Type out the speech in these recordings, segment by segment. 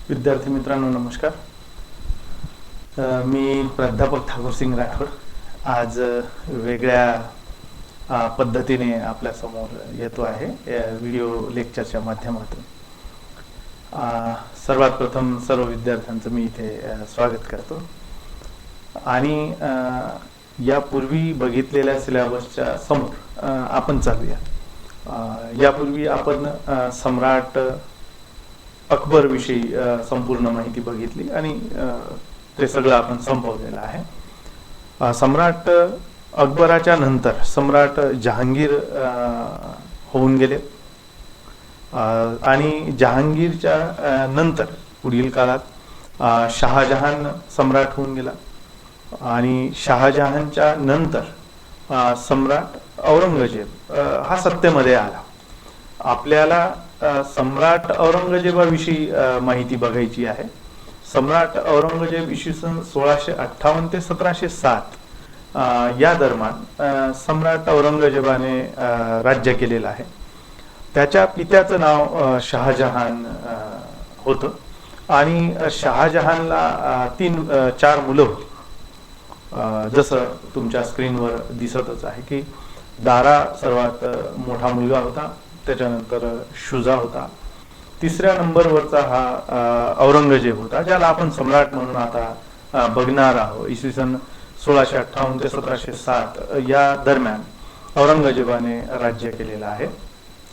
विद्यार्थी मित्रांनो नमस्कार. मी प्राध्यापक ठाकूरसिंग राठोड आज वेगळ्या पद्धतीने आपल्या समोर येतो आहे व्हिडिओ लेक्चरच्या माध्यमातून. सर्वात प्रथम सर्व विद्यार्थ्यांचं मी इथे स्वागत करतो आणि यापूर्वी बघितलेल्या सिलेबसच्या समोर आपण चालूया. यापूर्वी आपण सम्राट अकबर विषयी संपूर्ण माहिती बघितली आणि ते सगळं आपण संपवलेलं आहे. सम्राट अकबराच्या नंतर सम्राट जहांगीर होऊन गेले आणि जहांगीरच्या नंतर पुढील काळात शहाजहान सम्राट होऊन गेला आणि शहाजहानच्या नंतर सम्राट औरंगजेब हा सत्तेमध्ये आला. आपल्याला सम्राट औरंगजेबाविषयी माहिती बघायची आहे. सम्राट औरंगजेब इसवी सन 1658 ते 1707 या दरम्यान सम्राट औरंगजेबाने राज्य केलेलं आहे. त्याच्या पित्याचं नाव शहाजहान होतं आणि शहाजहानला 4 मुलं होती. जसं तुमच्या स्क्रीनवर दिसतच आहे की दारा सर्वात मोठा मुलगा होता, त्याच्यानंतर शुजा होता, 3ऱ्या नंबरवरचा हा औरंगजेब होता ज्याला आपण सम्राट म्हणून आता बघणार आहोत. इसवी सन 1658 ते 1707 या दरम्यान औरंगजेबाने राज्य केलेलं आहे.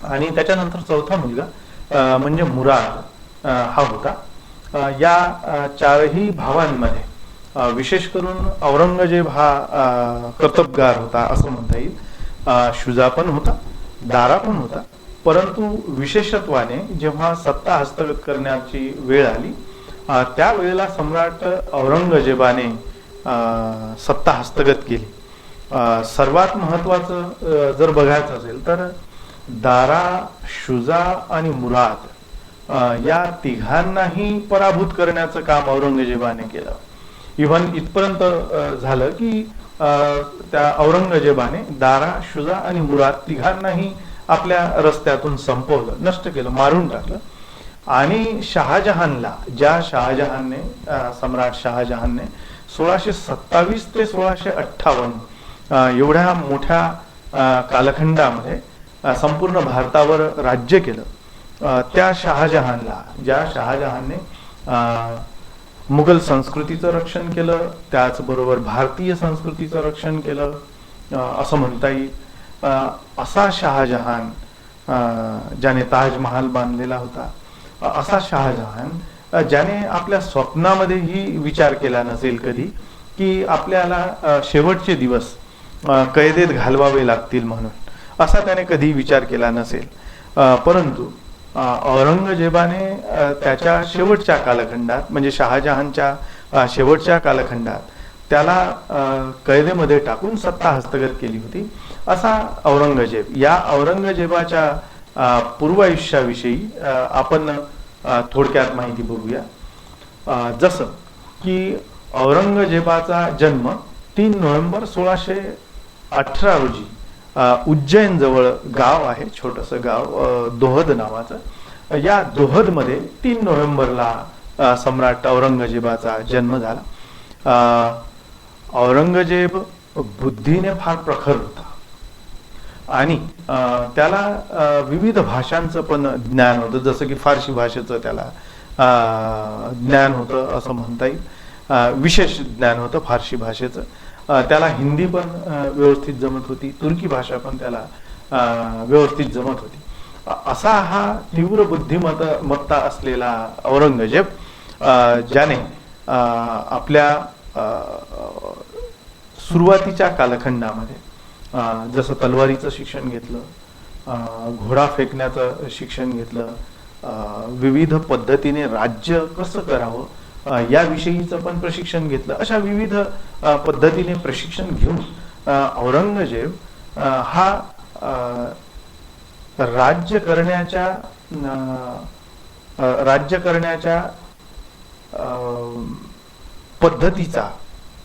आणि त्याच्यानंतर 4था मुलगा म्हणजे मुराद हा होता. या 4ही भावांमध्ये विशेष करून औरंगजेब हा कर्तबगार होता असं म्हणता येईल. शुजा पण होता, दारा पण होता, परंतु विशेषत्वाने जेव्हा सत्ता हस्तगत करण्याची वेळ आली त्यावेळेला सम्राट औरंगजेबाने सत्ता हस्तगत केली. सर्वात महत्वाचं जर बघायचं असेल तर दारा, शुजा आणि मुराद या तिघांनाही पराभूत करण्याचं काम औरंगजेबाने केलं. इव्हन इथपर्यंत झालं की त्या औरंगजेबाने दारा, शुजा आणि मुराद तिघांनाही आपल्या रस्त्यातून संपवलं, नष्ट केलं, मारून टाकलं. आणि शहाजहानला, ज्या शहाजहानने सम्राट शहाजहानने 1627 ते 1658 एवढ्या मोठ्या कालखंडामध्ये संपूर्ण भारतावर राज्य केलं, त्या शहाजहानला, ज्या शहाजहानने मुघल संस्कृतीचं रक्षण केलं, त्याचबरोबर भारतीय संस्कृतीचं रक्षण केलं असं म्हणता येईल. असा शहाजहान, ज्याने ताजमहाल बांधलेला होता, असा शहाजहान ज्याने आपल्या स्वप्नामध्येही विचार केला नसेल कधी की आपल्याला शेवटचे दिवस कैदेत घालवावे लागतील म्हणून, असा त्याने कधी विचार केला नसेल. परंतु औरंगजेबाने त्याच्या शेवटच्या कालखंडात, म्हणजे शहाजहानच्या शेवटच्या कालखंडात त्याला कैदेमध्ये टाकून सत्ता हस्तगत केली होती. असा औरंगजेब, या औरंगजेबाच्या पूर्वायुष्याविषयी आपण थोडक्यात माहिती बघूया. जसं की औरंगजेबाचा जन्म 3 नोव्हेंबर 1618 रोजी उज्जैन जवळ गाव आहे, छोटंसं गाव दोहद नावाचं, या दोहदमध्ये 3 नोव्हेंबरला सम्राट औरंगजेबाचा जन्म झाला. औरंगजेब बुद्धीने फार प्रखर होता आणि त्याला विविध भाषांचं पण ज्ञान होतं, जसं की फारसी भाषेचं त्याला ज्ञान होतं असं म्हणता येईल. विशेष ज्ञान होतं फारसी भाषेचं. त्याला हिंदी पण व्यवस्थित जमत होती, तुर्की भाषा पण त्याला व्यवस्थित जमत होती. असा हा तीव्र बुद्धिमत्ता असलेला औरंगजेब, ज्याने आपल्या सुरुवातीच्या कालखंडामध्ये जसं तलवारीचं शिक्षण घेतलं, घोडा फेकण्याचं शिक्षण घेतलं, विविध पद्धतीने राज्य कसं करावं याविषयीचं पण प्रशिक्षण घेतलं. अशा विविध पद्धतीने प्रशिक्षण घेऊन औरंगजेब हा राज्य करण्याच्या पद्धतीचा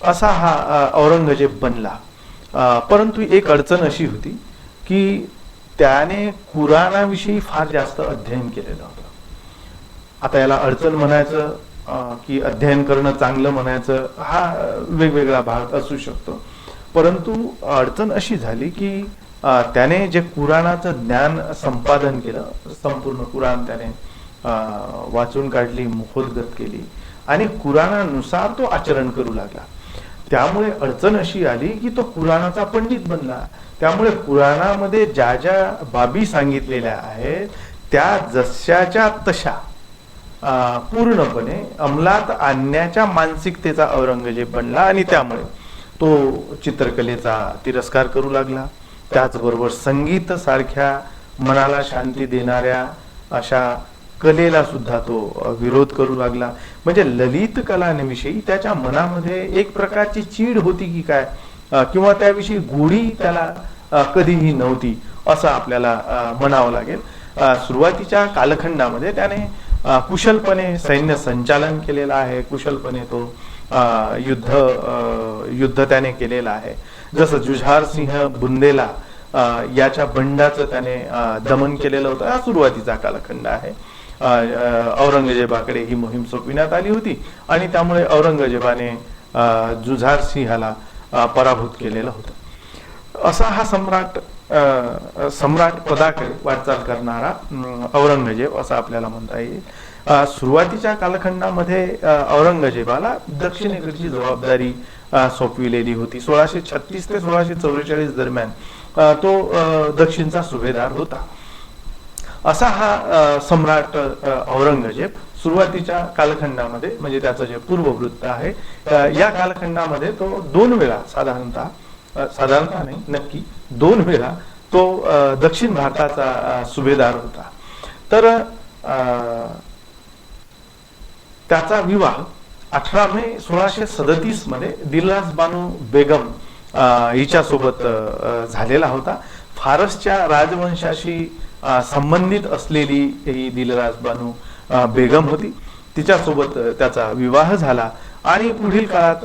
असा हा औरंगजेब बनला. परंतु एक अडचण अशी होती की त्याने कुराणाविषयी फार जास्त अध्ययन केलेलं होतं. आता याला अडचण म्हणायचं की अध्ययन करणं चांगलं म्हणायचं, हा वेगवेगळा भाग असू शकतो. परंतु अडचण अशी झाली की त्याने जे कुराणाचं ज्ञान संपादन केलं, संपूर्ण कुराण त्याने वाचून काढली, मुखोद्गत केली आणि कुराणानुसार तो आचरण करू लागला. त्यामुळे अडचण अशी आली की तो कुराणाचा पंडित बनला. त्यामुळे कुराणामध्ये ज्या ज्या बाबी सांगितलेल्या आहेत त्या जशाच्या तशा पूर्णपणे अंमलात आणण्याच्या मानसिकतेचा औरंगजेब बनला आणि त्यामुळे तो चित्रकलेचा तिरस्कार करू लागला. त्याचबरोबर संगीत सारख्या मनाला शांती देणाऱ्या अशा कलेला सुद्धा तो विरोध करू लागला. म्हणजे ललित कलांविषयी त्याच्या मनामध्ये एक प्रकारची चीड होती की काय, किंवा त्याविषयी गोडी त्याला कधीही नव्हती असं आपल्याला म्हणावं लागेल. सुरुवातीच्या कालखंडामध्ये त्याने कुशलपणे सैन्य संचालन केलेलं आहे, कुशलपणे तो युद्ध त्याने केलेलं आहे. जसं जुझार सिंह बुंदेला याच्या बंडाचं त्याने दमन केलेलं होतं. हा सुरुवातीचा कालखंड आहे. औरंगजेबाकडे ही मोहीम सोपविण्यात आली होती आणि त्यामुळे औरंगजेबाने जुझार सिंहाला पराभूत केलेलं होतं. असा हा सम्राट पदाकडे वाटचाल करणारा औरंगजेब असं आपल्याला म्हणता येईल. सुरुवातीच्या कालखंडामध्ये औरंगजेबाला दक्षिणेकडची जबाबदारी सोपविलेली होती. 1636 ते 1644 दरम्यान तो दक्षिणचा सुभेदार होता. असा हा सम्राट औरंगजेब सुरुवातीच्या कालखंडामध्ये, म्हणजे त्याचं जे पूर्ववृत्त आहे या कालखंडामध्ये तो 2 वेळा साधारणतः नाही, नक्की 2 वेळा तो दक्षिण भारताचा सुभेदार होता. तर त्याचा विवाह 18 मे 1637 मध्ये दिलरास बानू बेगम हिच्यासोबत झालेला होता. फारसच्या राजवंशाशी संबंधित असलेली ही दिलरास बानू बेगम होती. तिच्यासोबत त्याचा विवाह झाला आणि पुढील काळात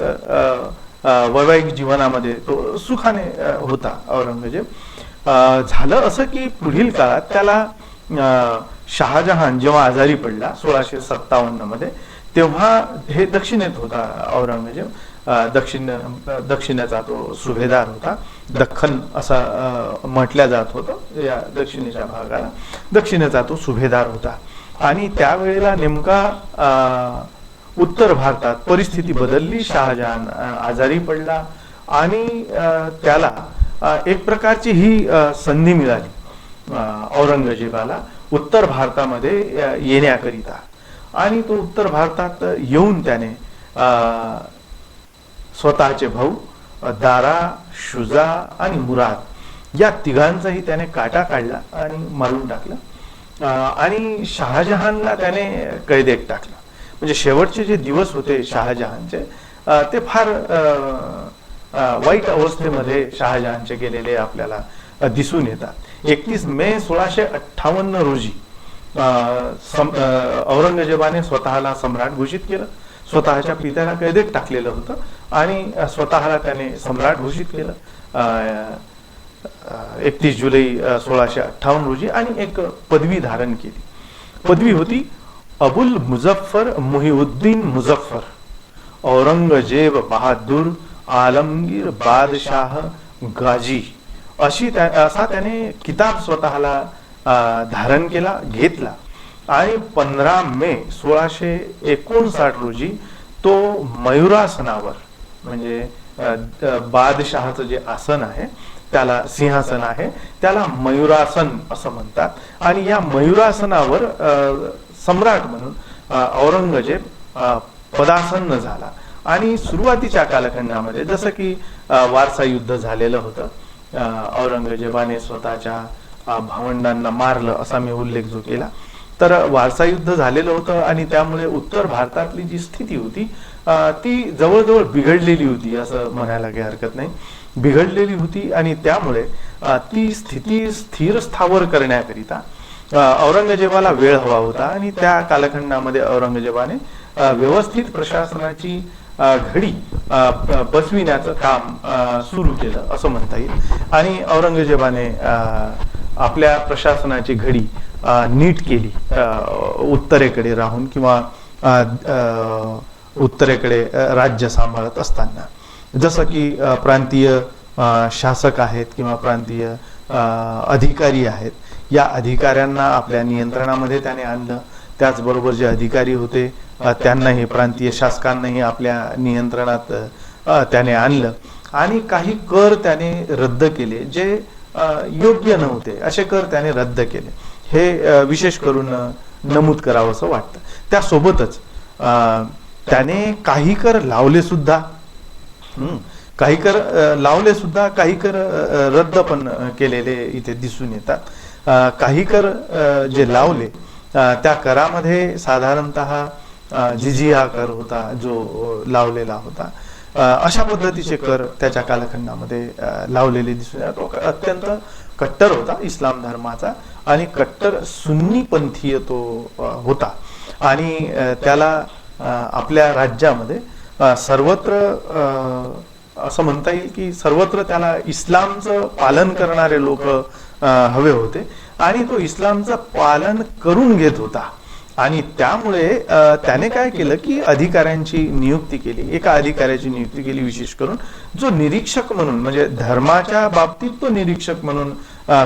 वैवाहिक जीवनामध्ये तो सुखाने होता औरंगजेब. झालं असं की पुढील काळात त्याला शहाजहान जेव्हा आजारी पडला 1657 मध्ये, तेव्हा हे दक्षिणेत होता औरंगजेब, दक्षिणेचा तो सुभेदार होता. दख्खन असा म्हटल्या जात होतं या दक्षिणेच्या भागाला. दक्षिणेचा तो सुभेदार होता आणि त्यावेळेला नेमका उत्तर भारतात परिस्थिती बदलली. शहाजहान आजारी पडला आणि त्याला एक प्रकारची ही संधी मिळाली औरंगजेबाला उत्तर भारतामध्ये येण्याकरिता. आणि तो उत्तर भारतात येऊन त्याने स्वतःचे भाऊ दारा, शुजा आणि मुराद या तिघांचाही त्याने काटा काढला आणि मारून टाकला आणि शहाजहानला त्याने कैदेत टाकला. म्हणजे शेवटचे जे दिवस होते शहाजहानचे ते फार वाईट अवस्थेमध्ये शहाजहानचे गेलेले आपल्याला दिसून येतात. 31 मे 1658 रोजी औरंगजेबाने स्वतःला सम्राट घोषित केलं. स्वतःच्या पित्याला कैदेत टाकलेलं होतं आणि स्वतःला त्याने सम्राट घोषित केलं 31 जुलै 1658 रोजी आणि एक पदवी धारण केली. पदवी होती अबुल मुझफ्फर मुहिउद्दीन मुझफ्फर औरंगजेब बहादूर आलमगीर बादशाह गाजी अशी असा त्याने किताब स्वतःला धारण केला, घेतला. आणि 15 मे 1659 रोजी तो मयुरासनावर, म्हणजे बादशहाचं जे आसन आहे त्याला, सिंहासन आहे त्याला मयुरासन असं म्हणतात. आणि या मयुरासनावर सम्राट म्हणून औरंगजेब पदासन्न झाला. आणि सुरुवातीच्या कालखंडामध्ये जसं की वारसा युद्ध झालेलं होतं, औरंगजेबाने स्वतःच्या भावंडांना मारलं असा मी उल्लेख जो केला, तर वारसा युद्ध झालेलं होतं आणि त्यामुळे उत्तर भारतातली जी स्थिती होती ती जवळजवळ बिघडलेली होती असं म्हणायला काही हरकत नाही. बिघडलेली होती आणि त्यामुळे ती स्थिती स्थिर स्थावर करण्याकरिता औरंगजेबाला वेळ हवा होता. आणि त्या कालखंडामध्ये औरंगजेबाने व्यवस्थित प्रशासनाची घडी बसविण्याचं काम सुरू केलं असं म्हणता येईल. आणि औरंगजेबाने आपल्या प्रशासनाची घडी नीट केली उत्तरेकडे राहून किंवा उत्तरेकडे राज्य सांभाळत असताना. जसं की प्रांतीय शासक आहेत किंवा प्रांतीय अधिकारी आहेत, या अधिकाऱ्यांना आपल्या नियंत्रणामध्ये त्याने आणलं. त्याचबरोबर जे अधिकारी होते त्यांनाही, प्रांतीय शासकांनाही आपल्या नियंत्रणात त्याने आणलं. आणि काही कर त्याने रद्द केले जे योग्य नव्हते, असे कर त्याने रद्द केले. हे विशेष करून नमूद करावं असं वाटतं. त्यासोबतच त्याने काही कर लावले सुद्धा, काही कर लावले सुद्धा, काही कर रद्द पण केलेले इथे दिसून येतात. काही कर जे लावले त्या करामध्ये साधारणतः जिझिया कर होता जो लावलेला होता. अशा पद्धतीचे कर त्याच्या कालखंडामध्ये लावलेले दिसून येतात. तो अत्यंत कट्टर होता इस्लाम धर्माचा आणि कट्टर सुन्नी पंथीय तो होता. आणि त्याला आपल्या राज्यामध्ये सर्वत्र असं म्हणता येईल की सर्वत्र त्याला इस्लामचं पालन करणारे लोक हवे होते आणि तो इस्लामचं पालन करून घेत होता. आणि त्यामुळे त्याने काय केलं की अधिकाऱ्यांची नियुक्ती केली. एका अधिकाऱ्याची नियुक्ती केली विशेष करून, जो निरीक्षक म्हणून, म्हणजे धर्माच्या बाबतीत तो निरीक्षक म्हणून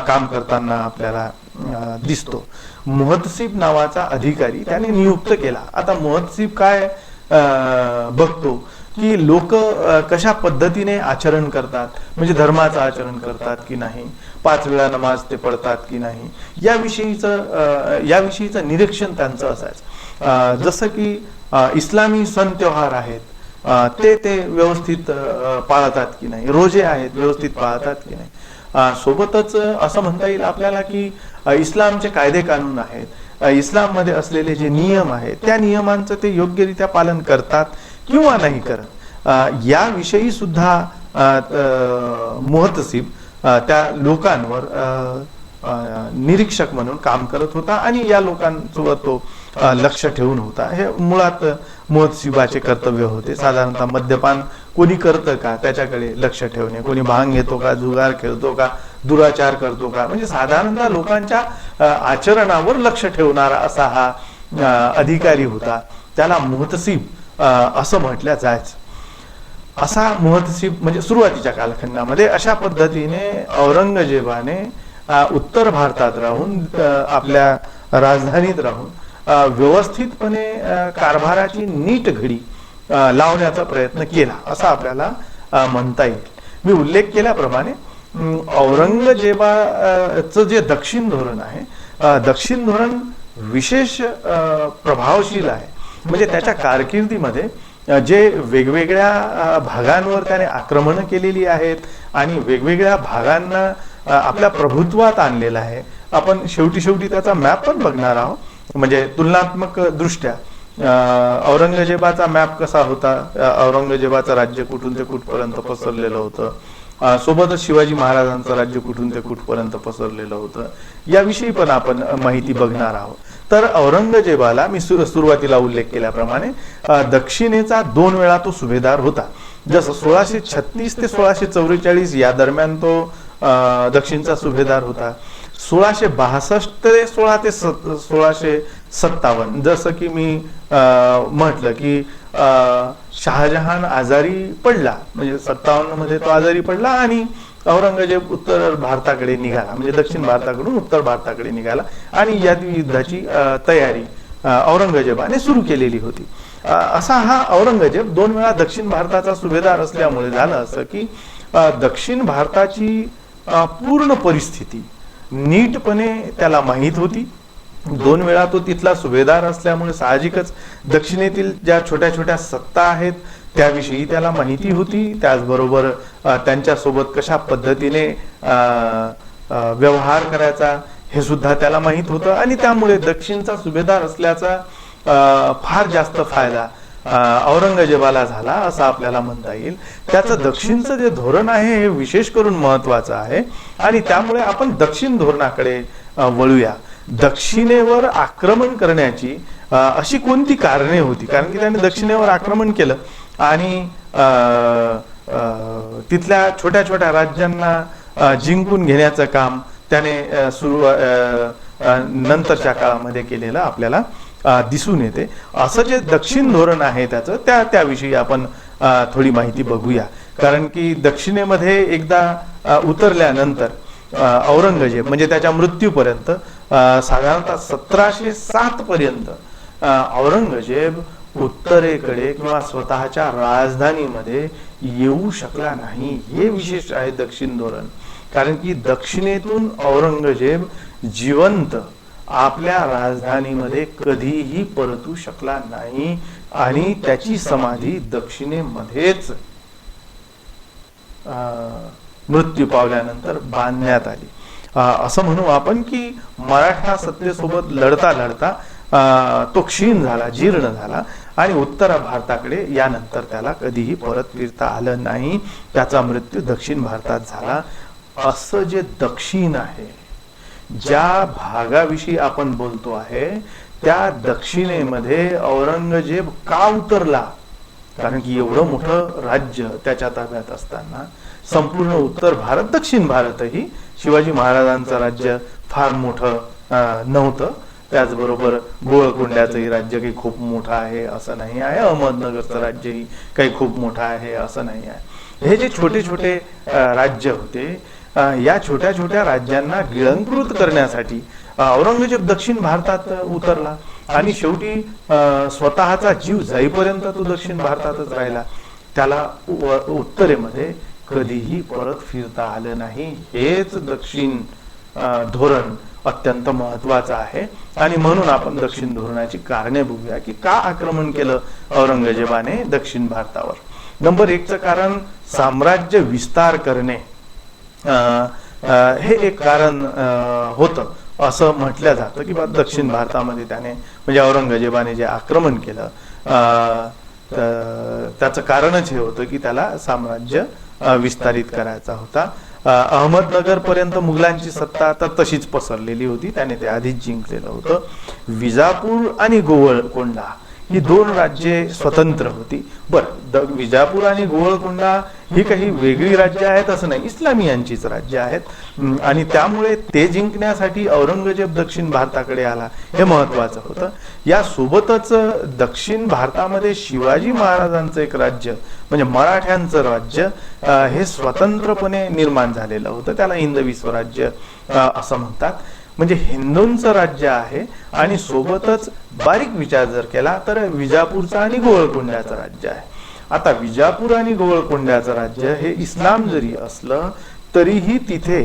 काम करताना आपल्याला दिसतो. मुहतसिब नावाचा अधिकारी त्याने नियुक्त केला. आता मुहतसिब काय बघतो की लोक कशा पद्धतीने आचरण करतात, म्हणजे धर्माचं आचरण करतात की नाही, 5 वेळा नमाज ते पडतात की नाही, याविषयीचं निरीक्षण त्यांचं असायचं. जसं की इस्लामी सण त्योहार आहेत ते व्यवस्थित पाळतात की नाही, रोजे आहेत व्यवस्थित पाळतात की नाही. सोबतच असं म्हणता येईल आपल्याला की इस्लामचे कायदे कानून आहेत, इस्लाममध्ये असलेले जे नियम आहेत त्या नियमांचं ते योग्यरित्या पालन करतात किंवा नाही करत, याविषयी सुद्धा मुहतसिब त्या लोकांवर निरीक्षक म्हणून काम करत होता आणि या लोकांसोबत तो लक्ष ठेवून होता. हे मुळात मुहतसिबाचे कर्तव्य होते. साधारणतः मद्यपान कोणी करतं का त्याच्याकडे लक्ष ठेवणे, कोणी भांग घेतो का, जुगार खेळतो का, दुराचार करतो का, म्हणजे साधारणतः लोकांच्या आचरणावर लक्ष ठेवणारा असा हा अधिकारी होता. त्याला मुहतसिब असं म्हटलं जायचं. असा मुहतसिब म्हणजे सुरुवातीच्या कालखंडामध्ये अशा पद्धतीने औरंगजेबाने उत्तर भारतात राहून, आपल्या राजधानीत राहून व्यवस्थितपणे कारभाराची नीट घडी लावण्याचा प्रयत्न केला असं आपल्याला म्हणता येईल. मी उल्लेख केल्याप्रमाणे औरंगजेबाचं जे दक्षिण धोरण आहे, दक्षिण धोरण विशेष प्रभावशील आहे. म्हणजे त्याच्या कारकिर्दीमध्ये जे वेगवेगळ्या भागांवर त्याने आक्रमण केलेली आहेत आणि वेगवेगळ्या भागांना आपल्या प्रभुत्वात आणलेलं आहे. आपण शेवटी त्याचा मॅप पण बघणार आहोत. म्हणजे तुलनात्मक दृष्ट्या औरंगजेबाचा मॅप कसा होता, औरंगजेबाचं राज्य कुठून ते कुठपर्यंत पसरलेलं होतं, सोबतच शिवाजी महाराजांचं राज्य कुठून ते कुठपर्यंत पसरलेलं होतं, याविषयी पण आपण माहिती बघणार आहोत. तर औरंगजेबाला मी सुरुवातीला उल्लेख केल्याप्रमाणे दक्षिणेचा 2 वेळा तो सुभेदार होता. जसं 1636 ते 1644 या दरम्यान तो दक्षिणचा सुभेदार होता. 1662 ते 1657 जसं की मी म्हटलं की शहाजहान आजारी पडला, म्हणजे 57 मध्ये तो आजारी पडला आणि औरंगजेब उत्तर भारताकडे निघाला, म्हणजे दक्षिण भारताकडून उत्तर भारताकडे निघाला आणि या युद्धाची तयारी औरंगजेबाने सुरू केलेली होती. असा हा औरंगजेब 2 वेळा दक्षिण भारताचा सुभेदार असल्यामुळे झालं असं की दक्षिण भारताची पूर्ण परिस्थिती नीटपणे त्याला माहीत होती. 2 वेळा तो तिथला सुभेदार असल्यामुळे साहजिकच दक्षिणेतील ज्या छोट्या छोट्या सत्ता आहेत त्याविषयी त्याला माहिती होती. त्याचबरोबर त्यांच्यासोबत कशा पद्धतीने व्यवहार करायचा हे सुद्धा त्याला माहीत होतं आणि त्यामुळे दक्षिणचा सुभेदार असल्याचा फार जास्त फायदा औरंगजेबाला झाला असं आपल्याला म्हणता येईल. त्याचं दक्षिणचं जे धोरण आहे हे विशेष करून महत्वाचं आहे आणि त्यामुळे आपण दक्षिण धोरणाकडे वळूया. दक्षिणेवर आक्रमण करण्याची अशी कोणती कारणे होती, कारण की त्याने दक्षिणेवर आक्रमण केलं आणि तिथल्या छोट्या छोट्या राज्यांना जिंकून घेण्याचं काम त्याने नंतरच्या काळामध्ये केलेलं आपल्याला दिसून येते. असं जे दक्षिण धोरण आहे त्याचं त्याविषयी आपण थोडी माहिती बघूया. कारण की दक्षिणेमध्ये एकदा उतरल्यानंतर औरंगजेब म्हणजे त्याच्या मृत्यूपर्यंत साधारणतः 1707 पर्यंत औरंगजेब उत्तरेकडे किंवा स्वतःच्या राजधानीमध्ये येऊ शकला नाही. हे विशेष आहे दक्षिण धोरण. कारण की दक्षिणेतून औरंगजेब जिवंत आपल्या राजधानीमध्ये कधीही परतू शकला नाही आणि त्याची समाधी दक्षिणेमध्येच मृत्यू पावल्यानंतर बांधण्यात आली. असं म्हणू आपण की मराठा सत्तेसोबत लढता लढता तो क्षीण झाला, जीर्ण झाला आणि उत्तर भारताकडे यानंतर त्याला कधीही परत फिरता आलं नाही. त्याचा मृत्यू दक्षिण भारतात झाला. असं जे दक्षिण आहे, ज्या भागाविषयी आपण बोलतो आहे त्या दक्षिणेमध्ये औरंगजेब का उतरला? कारण की एवढं मोठं राज्य त्याच्या ताब्यात असताना संपूर्ण उत्तर भारत, दक्षिण भारतही शिवाजी महाराजांचं राज्य फार मोठं नव्हतं. त्याचबरोबर गोळकोंड्याचंही राज्य काही खूप मोठं आहे असं नाही आहे. अहमदनगरचं राज्यही काही खूप मोठं आहे असं नाही आहे. हे जे छोटे छोटे राज्य होते, या छोट्या छोट्या राज्यांना गिळंकृत करण्यासाठी औरंगजेब दक्षिण भारतात उतरला आणि शेवटी स्वतःचा जीव जाईपर्यंत तो दक्षिण भारतातच राहिला. त्याला उत्तरेमध्ये कधीही परत फिरता आलं नाही. हेच दक्षिण धोरण अत्यंत महत्वाचं आहे आणि म्हणून आपण दक्षिण धोरणाची कारणे बघूया की का आक्रमण केलं औरंगजेबाने दक्षिण भारतावर. नंबर 1चं कारण साम्राज्य विस्तार करणे हे एक कारण होतं. असं म्हटलं जातं की दक्षिण भारतामध्ये त्याने म्हणजे औरंगजेबाने जे आक्रमण केलं त्याचं कारणच हे होतं की त्याला साम्राज्य विस्तारित करायचा होता. अहमदनगर पर्यंत मुघलांची सत्ता तर तशीच पसरलेली होती, त्याने ते आधीच जिंकलेलं होतं. विजापूर आणि गोवळकोंडा ही 2 राज्ये स्वतंत्र होती. बरं, विजापूर आणि गोवळकोंडा ही काही वेगळी राज्य आहेत असं नाही, इस्लामियांचीच राज्य आहेत आणि त्यामुळे ते जिंकण्यासाठी औरंगजेब दक्षिण भारताकडे आला हे महत्वाचं होतं. या सोबतच दक्षिण भारतामध्ये शिवाजी महाराजांचं एक राज्य म्हणजे मराठ्यांचं राज्य हे स्वतंत्रपणे निर्माण झालेलं होतं. त्याला हिंदवी स्वराज्य असं म्हणतात. म्हणजे हिंदूंचं राज्य आहे आणि सोबतच बारीक विचार जर केला तर विजापूरचं आणि गोवळकोंड्याचं राज्य आहे. आता विजापूर आणि गोवळकोंड्याचं राज्य हे इस्लाम जरी असलं तरीही तिथे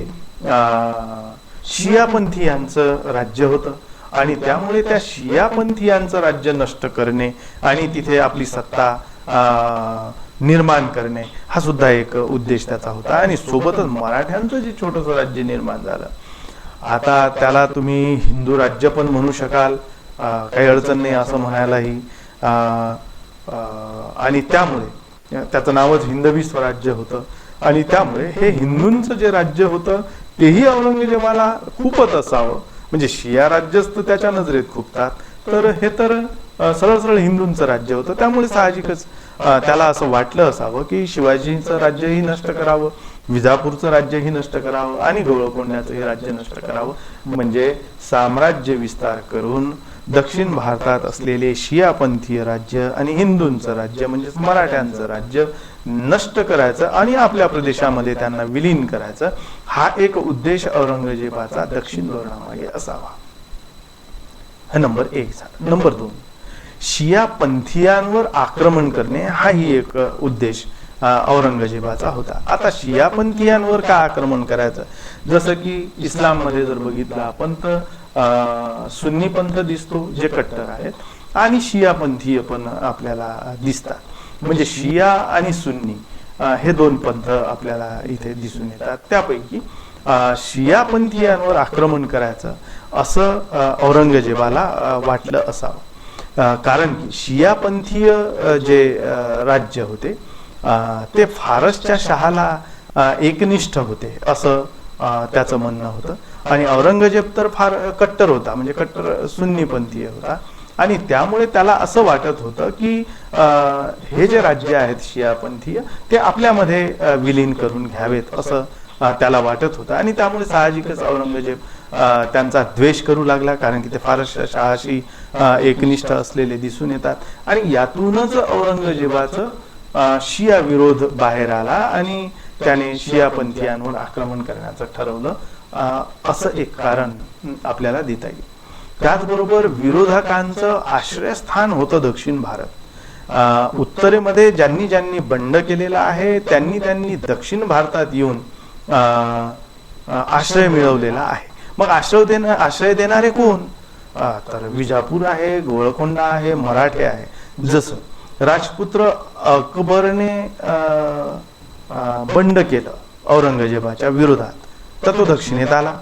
शियापंथीयांचं राज्य होतं आणि त्यामुळे त्या शियापंथीयांचं राज्य नष्ट करणे आणि तिथे आपली सत्ता निर्माण करणे हा सुद्धा एक उद्देश त्याचा होता. आणि सोबतच मराठ्यांचं जे छोटंसं राज्य निर्माण झालं, आता त्याला तुम्ही हिंदू राज्य पण म्हणू शकाल, काही अडचण नाही असं म्हणायलाही. आणि त्यामुळे त्याचं नावच हिंदवी स्वराज्य होतं आणि त्यामुळे हे हिंदूंचं जे राज्य होतं तेही औरंगजेबाला खूपच असावं. म्हणजे शिया राज्यच तर त्याच्या नजरेत खूपतात, तर हे तर सरळ सरळ हिंदूंचं राज्य होतं. त्यामुळे साहजिकच त्याला असं वाटलं असावं की शिवाजींचं राज्यही नष्ट करावं, विजापूरचं राज्यही नष्ट करावं आणि गोवळकोंड्याचंही राज्य नष्ट करावं. म्हणजे साम्राज्य विस्तार करून दक्षिण भारतात असलेले शियापंथीय राज्य आणि हिंदूंचं राज्य म्हणजे मराठ्यांचं राज्य नष्ट करायचं आणि आपल्या प्रदेशामध्ये त्यांना विलीन करायचं, हा एक उद्देश औरंगजेबाचा दक्षिण धोरणामागे असावा. हा नंबर 1 झाला. नंबर 2, शियापंथीयांवर आक्रमण करणे हाही एक उद्देश औरंगजेबाचा होता. आता शियापंथीयांवर का आक्रमण करायचं? जसं की इस्लाम मध्ये जर बघितलं आपण तर सुन्नी पंथ दिसतो जे कट्टर आहेत आणि शियापंथीय पण आपल्याला दिसतात. म्हणजे शिया आणि सुन्नी हे 2 पंथ आपल्याला इथे दिसून येतात. त्यापैकी शियापंथीयांवर आक्रमण करायचं असं औरंगजेबाला वाटलं असावं. कारण की शियापंथीय जे राज्य होते ते फारसच्या शहाला एकनिष्ठ होते असं त्याचं म्हणणं होतं आणि औरंगजेब तर फार कट्टर होता, म्हणजे कट्टर सुन्नीपंथीय होता आणि त्यामुळे त्याला असं वाटत होतं की हे जे राज्य आहेत शियापंथीय ते आपल्यामध्ये विलीन करून घ्यावेत असं त्याला वाटत होतं आणि त्यामुळे साहजिकच औरंगजेब त्यांचा द्वेष करू लागला, कारण की ते फारच शहाशी एकनिष्ठ असलेले दिसून येतात. आणि यातूनच औरंगजेबाचं शिया विरोध बाहेर आला आणि त्याने शियापंथीयांवर आक्रमण करण्याचं ठरवलं, असं एक कारण आपल्याला देता येईल. त्याचबरोबर विरोधकांचं आश्रयस्थान होतं दक्षिण भारत. उत्तरेमध्ये ज्यांनी ज्यांनी बंड केलेला आहे त्यांनी दक्षिण भारतात येऊन आश्रय मिळवलेला आहे. मग आश्रय देणारे कोण? तर विजापूर आहे, गोवळकोंडा आहे, मराठे आहे. जसं राजपुत्र अकबरने बंड केलं औरंगजेबाच्या विरोधात, तर तो दक्षिणेत आला.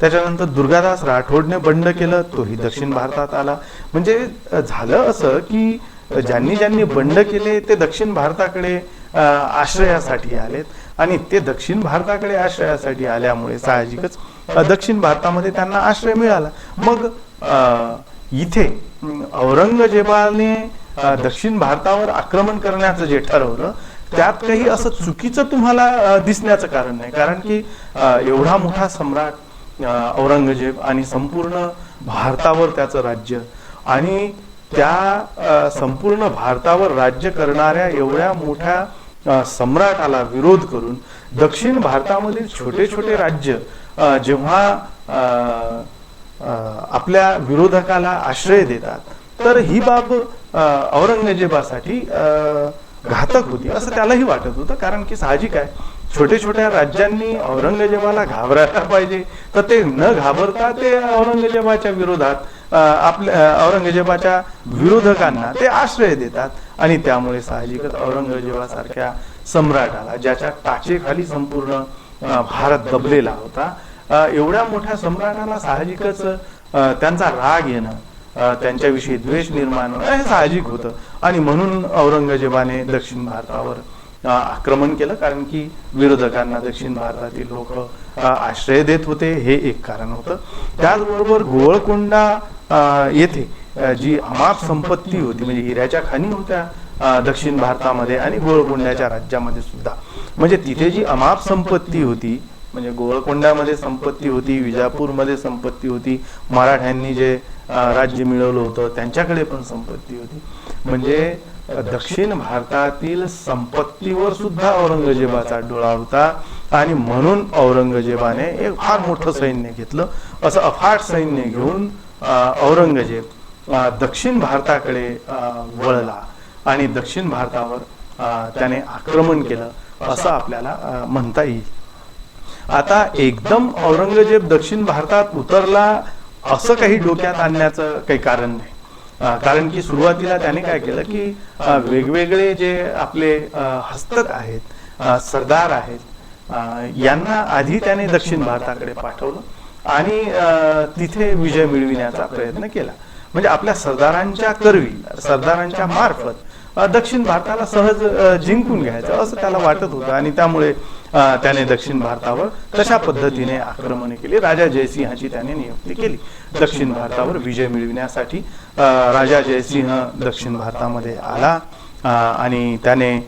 त्याच्यानंतर दुर्गादास राठोडने बंड केलं, तोही दक्षिण भारतात आला. म्हणजे झालं असं की ज्यांनी ज्यांनी बंड केले ते दक्षिण भारताकडे आश्रयासाठी आलेत, आणि ते दक्षिण भारताकडे आश्रयासाठी आल्यामुळे साहजिकच दक्षिण भारतामध्ये त्यांना आश्रय मिळाला. मग इथे औरंगजेबाने दक्षिण भारतावर आक्रमण करण्याचं जे ठरवलं त्यात काही असं चुकीचं तुम्हाला दिसण्याचं कारण नाही, कारण की एवढा मोठा सम्राट औरंगजेब आणि संपूर्ण भारतावर त्याचं राज्य, आणि त्या संपूर्ण भारतावर राज्य करणाऱ्या एवढ्या मोठ्या सम्राटाला विरोध करून दक्षिण भारतामधील छोटे छोटे राज्य जेव्हा आपल्या विरोधकाला आश्रय देतात, तर ही बाब औरंगजेबासाठी घातक होती असं त्यालाही वाटत होतं. कारण की साहजिक आहे, छोटे छोट्या राज्यांनी औरंगजेबाला घाबरायला पाहिजे, तर ते न घाबरता ते औरंगजेबाच्या विरोधात आपल्या औरंगजेबाच्या विरोधकांना ते आश्रय देतात. आणि त्यामुळे साहजिकच औरंगजेबासारख्या सम्राटाला, ज्याच्या टाचेखाली संपूर्ण भारत दबलेला होता, एवढ्या मोठ्या सम्राटाला साहजिकच त्यांचा राग येणं, त्यांच्याविषयी द्वेष निर्माण होणं हे साहजिक होतं. आणि म्हणून औरंगजेबाने दक्षिण भारतावर आक्रमण केलं, कारण की विरोधकांना दक्षिण भारतातील लोक आश्रय देत होते, हे एक कारण होतं. त्याचबरोबर गोवळकोंडा येथे जी अमाप संपत्ती होती, म्हणजे हिऱ्याच्या खाणी होत्या दक्षिण भारतामध्ये आणि गोवळकोंड्याच्या राज्यामध्ये सुद्धा. म्हणजे तिथे जी अमाप संपत्ती होती, म्हणजे गोवळकोंड्यामध्ये संपत्ती होती, विजापूरमध्ये संपत्ती होती, मराठ्यांनी जे राज्य मिळवलं होतं त्यांच्याकडे पण संपत्ती होती. म्हणजे दक्षिण भारतातील संपत्तीवर सुद्धा औरंगजेबाचा डोळा होता. आणि म्हणून औरंगजेबाने एक फार मोठं सैन्य घेतलं. असं अफाट सैन्य घेऊन औरंगजेब दक्षिण भारताकडे वळला आणि दक्षिण भारतावर त्याने आक्रमण केलं असं आपल्याला म्हणता येईल. आता एकदम औरंगजेब दक्षिण भारतात उतरला असं काही डोक्यात आणण्याचं काही कारण नाही. कारण की सुरुवातीला त्याने काय केलं की वेगवेगळे जे आपले हस्तक आहेत, सरदार आहेत, यांना आधी त्याने दक्षिण भारताकडे पाठवलं आणि तिथे विजय मिळविण्याचा प्रयत्न केला. म्हणजे आपल्या सरदारांच्या करवी, सरदारांच्या मार्फत दक्षिण भारताला सहज जिंकून घ्यायचं असं त्याला वाटत होतं. आणि त्यामुळे त्याने दक्षिण भारतावर तशा पद्धतीने आक्रमणे केली. राजा जयसिंहाची त्याने नियुक्ती केली दक्षिण भारतावर विजय मिळविण्यासाठी. राजा जयसिंह दक्षिण भारतामध्ये आला आणि त्याने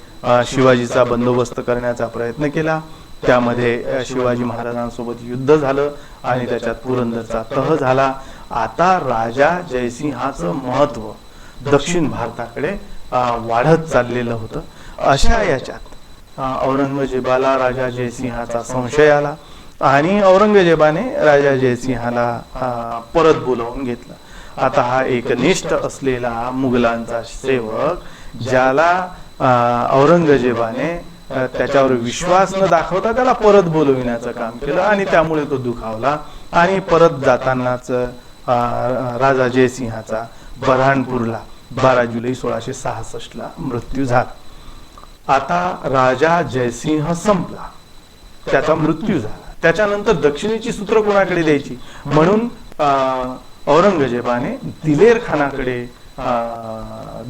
शिवाजीचा बंदोबस्त करण्याचा प्रयत्न केला. त्यामध्ये शिवाजी महाराजांसोबत युद्ध झालं आणि त्याच्यात पुरंदरचा तह झाला. आता राजा जयसिंहाचं महत्व दक्षिण भारताकडे वाढत चाललेलं होतं. अशा याच्यात औरंगजेबाला राजा जयसिंहाचा संशय आला आणि औरंगजेबाने राजा जयसिंहाला परत बोलावून घेतलं. आता हा एकनिष्ठ असलेला मुघलांचा सेवक, ज्याला औरंगजेबाने त्याच्यावर विश्वास न दाखवता त्याला परत बोलविण्याचं काम केलं आणि त्यामुळे तो दुखावला आणि परत जातानाच राजा जयसिंहाचा बऱ्हाणपूरला 12 जुलै 1666 ला मृत्यू झाला. आता राजा जयसिंह संपला, त्याचा मृत्यू झाला. त्याच्यानंतर दक्षिणेची सूत्र कोणाकडे द्यायची म्हणून औरंगजेबाने दिलेर खानाकडे